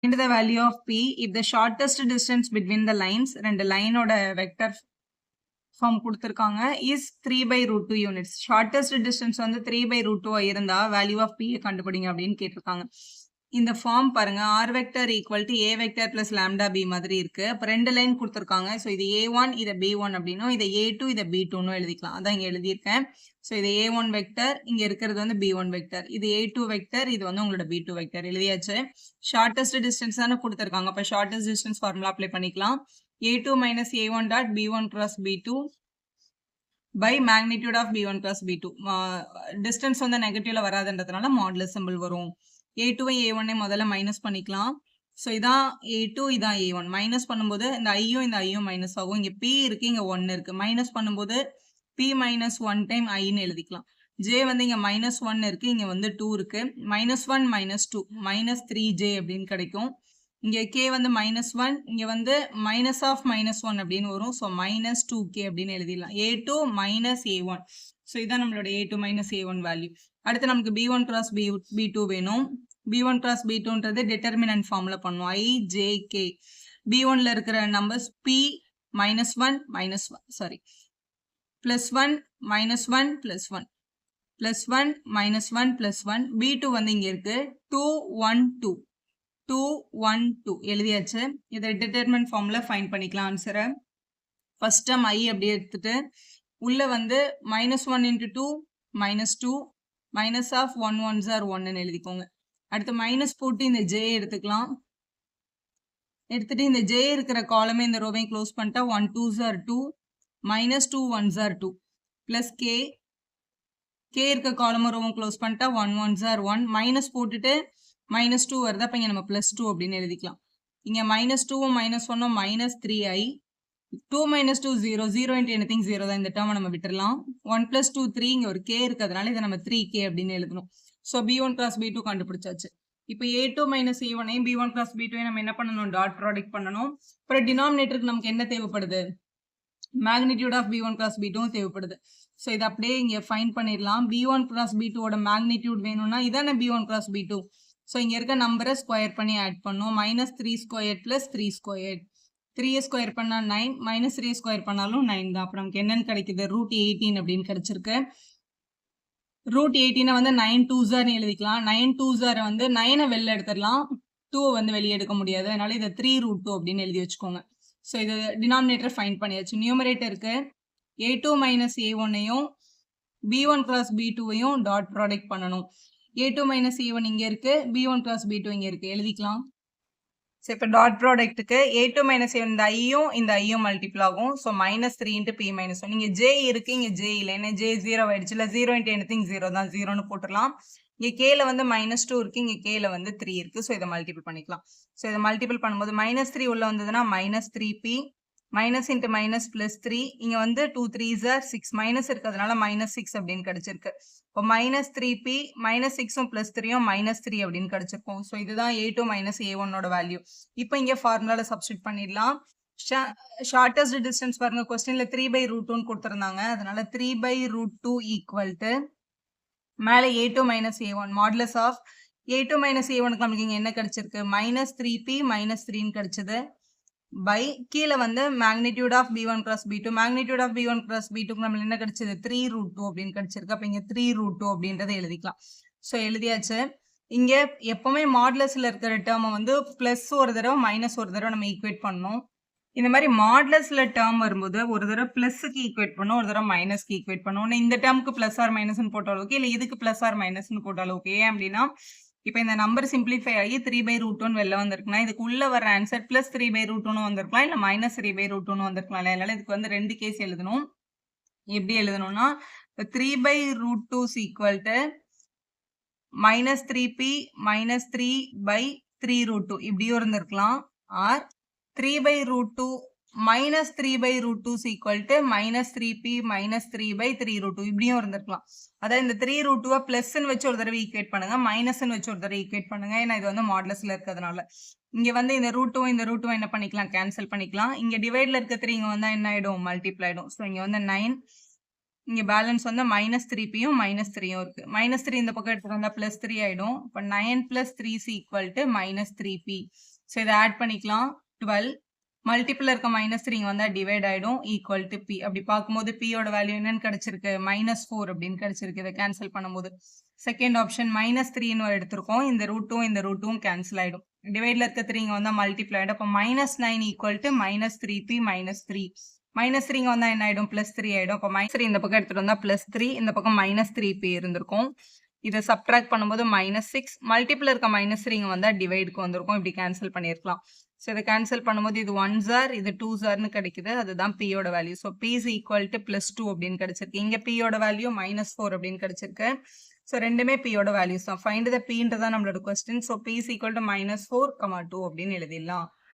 Find the value of P if the shortest distance between the lines, ரெண்டு லைனோட vector form கொடுத்துருக்காங்க is 3/√2 units. Shortest distance வந்து 3/√2 இருந்தா value of P கண்டுபிடிங்க அப்படின்னு கேட்டிருக்காங்க. இந்த ஃபார்ம் பாருங்க R vector equal to A vector plus lambda B மாதிரி இருக்கு. அப்போ ரெண்டு லைன் கொடுத்துருக்காங்க. ஸோ இது A1 இதை B1 அப்படின்னும் இதை A2 இதை B2ன்னு எழுதிக்கலாம். அதான் இங்கே எழுதியிருக்கேன். ஸோ இது A1 வெக்டர், இங்கே இருக்கிறது வந்து B1 வெக்டர், இது A2 வெக்டர், இது வந்து உங்களோட B2 வெக்டர் எழுதியாச்சு. ஷார்டஸ்ட் டிஸ்டன்ஸ் தானே கொடுத்துருக்காங்க. அப்போ ஷார்டஸ்ட் டிஸ்டன்ஸ் ஃபார்முலா அப்ளை பண்ணிக்கலாம். A2 minus A1 dot B1 cross B2 by magnitude of B1 cross B2. Distance வந்து நெகட்டிவ்ல வராதுன்றதுனால மாடுலஸ் சிம்பிள் வரும். A2 A1 முதல்ல மைனஸ் பண்ணிக்கலாம். ஸோ இதான் A2 இதான் A1 மைனஸ் பண்ணும்போது இந்த ஐயும் இந்த ஐயும் மைனஸ் ஆகும். இங்கே P இருக்கு, இங்கே 1 இருக்கு. மைனஸ் பண்ணும்போது P minus 1 டைம் ஐன்னு எழுதிக்கலாம். J வந்து இங்கே -1 இருக்கு, இங்கே வந்து 2 இருக்கு. -1 -2 -3J அப்படின்னு கிடைக்கும். இங்கே K வந்து -1, இங்கே வந்து மைனஸ் ஆஃப் -1 அப்படின்னு வரும். ஸோ -2K அப்படின்னு எழுதிடலாம். A2 minus A1. ஸோ இதான் நம்மளோட A2 minus A1 வேல்யூ. அடுத்து நமக்கு B1 cross B2 வேணும். B1 cross B2ன்றது டிட்டர்மினன்ட் ஃபார்ம்ல பண்ணும். I, J, K. B1ல இருக்கிற நம்பர்ஸ் P -1 -1 +1 -1 +1 +1 -1 +1. B2 வந்து இங்க இருக்கு 2 1 2 2 1 2 எழுதியாச்சு. இதை டிட்டர்மினன்ட் ஃபார்ம்ல ஃபைண்ட் பண்ணிக்கலாம் ஆன்சரை. ஃபர்ஸ்ட் டேர்ம் I அப்படியே எடுத்துட்டு உள்ள வந்து -1 × 2 -2 மைனஸ் ஆஃப் 1 1s are 1ன்னு எழுதிக்கோங்க. அடுத்து மைனஸ் போட்டு இந்த J எடுத்துக்கலாம். எடுத்துட்டு இந்த J இருக்கிற காலமே இந்த ரோவையும் க்ளோஸ் பண்ணிட்டா 1 2s are 2 -2 1s are 2 plus K இருக்க காலமும் ரோவும் க்ளோஸ் பண்ணிட்டா 1 1s are 1 மைனஸ் போட்டுட்டு -2 வருது. அப்போ இங்கே நம்ம +2 அப்படின்னு எழுதிக்கலாம். இங்கே -2ம் -1ம் -3i 2 - 2 0 0 × anything 0 தான். இந்த டேர்மை நம்ம விட்டுறலாம். 1 + 2 3 இங்கே ஒரு K இருக்கிறதுனால இதை நம்ம 3K அப்படின்னு எழுதணும். ஸோ B1 cross B2 கண்டுபிடிச்சாச்சு. இப்போ A2 - A1 B1 cross B2 நம்ம என்ன பண்ணணும், டாட் ப்ராடக்ட் பண்ணணும். அப்புறம் டினாமினேட்டருக்கு நமக்கு என்ன தேவைப்படுது, magnitude of B1 cross B2 தேவைப்படுது. ஸோ இதை அப்படியே இங்கே ஃபைண்ட் பண்ணிடலாம். B1 cross B2ஓட மேக்னிடியூட் வேணும்னா இதானே B1 cross B2. ஸோ இங்கே இருக்க நம்பரை ஸ்கொயர் பண்ணி ஆட் பண்ணும். -3² + 3². 3 ஸ்கொயர் பண்ணால் 9 -3 ஸ்கொயர் பண்ணாலும் 9 தான். அப்புறம் நமக்கு என்னன்னு கிடைக்குது, √18 அப்படின்னு கிடைச்சிருக்கு. √18 வந்து 9 2s are எழுதிக்கலாம். 9 2s are வந்து 9 வெளில எடுத்துடலாம், 2 வந்து வெளியே எடுக்க முடியாது. அதனால இதை 3√2 அப்படின்னு எழுதி வச்சுக்கோங்க. ஸோ இது டினாமினேட்டர் ஃபைண்ட் பண்ணியாச்சு. நியூமரேட்டருக்கு A2 - A1ஐயும் B1 cross B2ஐயும் டாட் ப்ராடக்ட் பண்ணணும். A2 - A1 இங்கே இருக்கு, B1 cross B2 இங்கே இருக்கு, எழுதிக்கலாம். ஸோ இப்போ டாட் ப்ராடக்ட்டுக்கு A2 - A1 இந்த ஐயும் மல்டிபிள் ஆகும். So -3 × P - 1. இங்கே J இருக்கு, இங்கே J இல்லை, ஏன்னா J 0 ஆயிடுச்சு இல்லை. 0 × anything 0 தான், 0ன்னு போட்டுடலாம். இங்கே Kல வந்து -2 இருக்கு, இங்கே Kல வந்து 3 இருக்கு. ஸோ இதை மல்டிபிள் பண்ணிக்கலாம். ஸோ இதை மல்டிபிள் பண்ணும்போது -3 உள்ள வந்ததுன்னா -3P மைனஸ் இன்ட்டு மைனஸ் +3 இங்கே வந்து 2 3s are 6 மைனஸ் இருக்கிறதுனால -6 அப்படின்னு கிடைச்சிருக்கு. இப்போ -3P -6ம் +3யும் -3 அப்படின்னு கிடைச்சிருக்கும். ஸோ இதுதான் A2 - A1ஓட வேல்யூ. இப்போ இங்கே ஃபார்முலாவில் சப்ஸ்டிட் பண்ணிடலாம். ஷார்டஸ்ட் டிஸ்டன்ஸ் பாருங்க, கொஸ்டின்ல 3/√2ன்னு கொடுத்துருந்தாங்க. அதனால 3/√2 ஈக்குவல் டு மேலே A2 - A1 modulus of A2 - A1க்கு நமக்கு இங்கே என்ன கிடைச்சிருக்கு, -3P -3ன்னு கிடைச்சது பை கீழே வந்து magnitude of B1 cross B2. Magnitude of B1 cross B2க்கு நம்மளுக்கு என்ன கிடைச்சது, 3√2 அப்படின்னு கிடைச்சிருக்கு. அப்போ இங்கே 3√2 அப்படின்றத எழுதிக்கலாம். ஸோ எழுதியாச்சு. இங்கே எப்பவுமே மாடுலஸில் இருக்கிற டேர்மை வந்து ப்ளஸ் ஒரு தடவை மைனஸ் ஒரு தடவை நம்ம ஈக்குவேட் பண்ணணும். இந்த மாதிரி மாடுலஸில் டேர்ம் வரும்போது ஒரு தடவை ப்ளஸுக்கு ஈக்குவேட் பண்ணணும், ஒரு தடவை மைனஸ்க்கு ஈக்குவேட் பண்ணணும். இந்த டேர்முக்கு ப்ளஸ் ஆர் மைனஸ்ன்னு போட்டாலும் ஓகே, இல்லை இதுக்கு ப்ளஸ் ஆர் மைனஸ்ன்னு போட்டாலும் ஓகே. ஏன் அப்படின்னா இப்போ இந்த நம்பர் சிம்பிளிஃபை ஆகி 3/√2 வெளில வந்திருக்குன்னா இதுக்கு உள்ள வர ஆன்சர் +3/√2 வந்திருக்கலாம், இல்லை -3/√2 வந்திருக்கலாம். அதனால இதுக்கு வந்து ரெண்டு கேஸ் எழுதணும். எப்படி எழுதணும்னா 3/√2 ஈக்குவல் டு -3P -3/3√2 இப்படியும் இருந்திருக்கலாம். ஆர் 3/√2 -3/√2 ஈக்குவல் டு -3P -3/3√2 இப்படியும் இருந்திருக்கலாம். அதாவது இந்த 3√2 பிளஸ்ன்னு வச்சு ஒரு தடவை ஈக்குவேட் பண்ணுங்க, மைனஸ்ன்னு வச்சு ஒரு தடவை ஈக்குவேட் பண்ணுங்க. ஏன்னா இது வந்து மாடுலஸ்ல இருக்கிறதுனால இங்க வந்து இந்த √2 என்ன பண்ணிக்கலாம், கேன்சல் பண்ணிக்கலாம். இங்க டிவைட்ல இருக்க 3 இங்க வந்தா என்ன ஆயிடும், மல்டிப்ளை ஆயிடும். ஸோ இங்க வந்து 9, இங்க பேலன்ஸ் வந்து -3Pயும் -3யும் இருக்கு. -3 இந்த பக்கம் எடுத்துட்டு வந்தா +3 ஆயிடும். இப்போ 9 + 3 ஈக்குவல் டு -3P. ஸோ இதை ஆட் பண்ணிக்கலாம் 12 மல்டிபிள் இருக்க -3 இங்க வந்தா டிவைட் ஆயிடும் ஈக்குவல் டு பி. அப்படி பார்க்கும்போது பியோட வேல்யூ என்னன்னு கிடைச்சிருக்கு -4 அப்படின்னு கிடைச்சிருக்கு. இதை கேன்சல் பண்ணும்போது செகண்ட் ஆப்ஷன் -3ன்னு எடுத்திருக்கோம். இந்த ரூட்டும் இந்த ரூட்டும் கேன்சல் ஆயிடும். டிவைட்ல இருக்க 3 இங்க வந்தா மல்டிப்ளை ஆயிடும். அப்போ -9 ஈக்குவல் டு -3p -3 -3 இங்க வந்தா என்ன ஆயிடும் +3 ஆயிடும். அப்போ -3 இந்த பக்கம் எடுத்துட்டு வந்தா +3 இந்த பக்கம் -3p இருந்திருக்கும். இதை சப்ட்ராக்ட் பண்ணும்போது -6 மல்டிபிள் இருக்க -3 இங்க வந்தா டிவைடுக்கு வந்திருக்கும். இப்படி கேன்சல் பண்ணியிருக்கலாம். ஸோ இதை கேன்சல் பண்ணும்போது இது 1s ஆர் இது 2s ஆர்னு கிடைக்குது. அதுதான் பியோட value. So B is equal to +2 அப்படின்னு கிடைச்சிருக்கு. இங்க பியோட வேல்யூ -4 அப்படின்னு கிடைச்சிருக்கு. ஸோ ரெண்டுமே பியோட வேல்யூஸ் தான். ஃபைண்ட் த பின்றதான் நம்மளோட question. So B is equal to -4, 2 அப்படின்னு எழுதிடலாம்.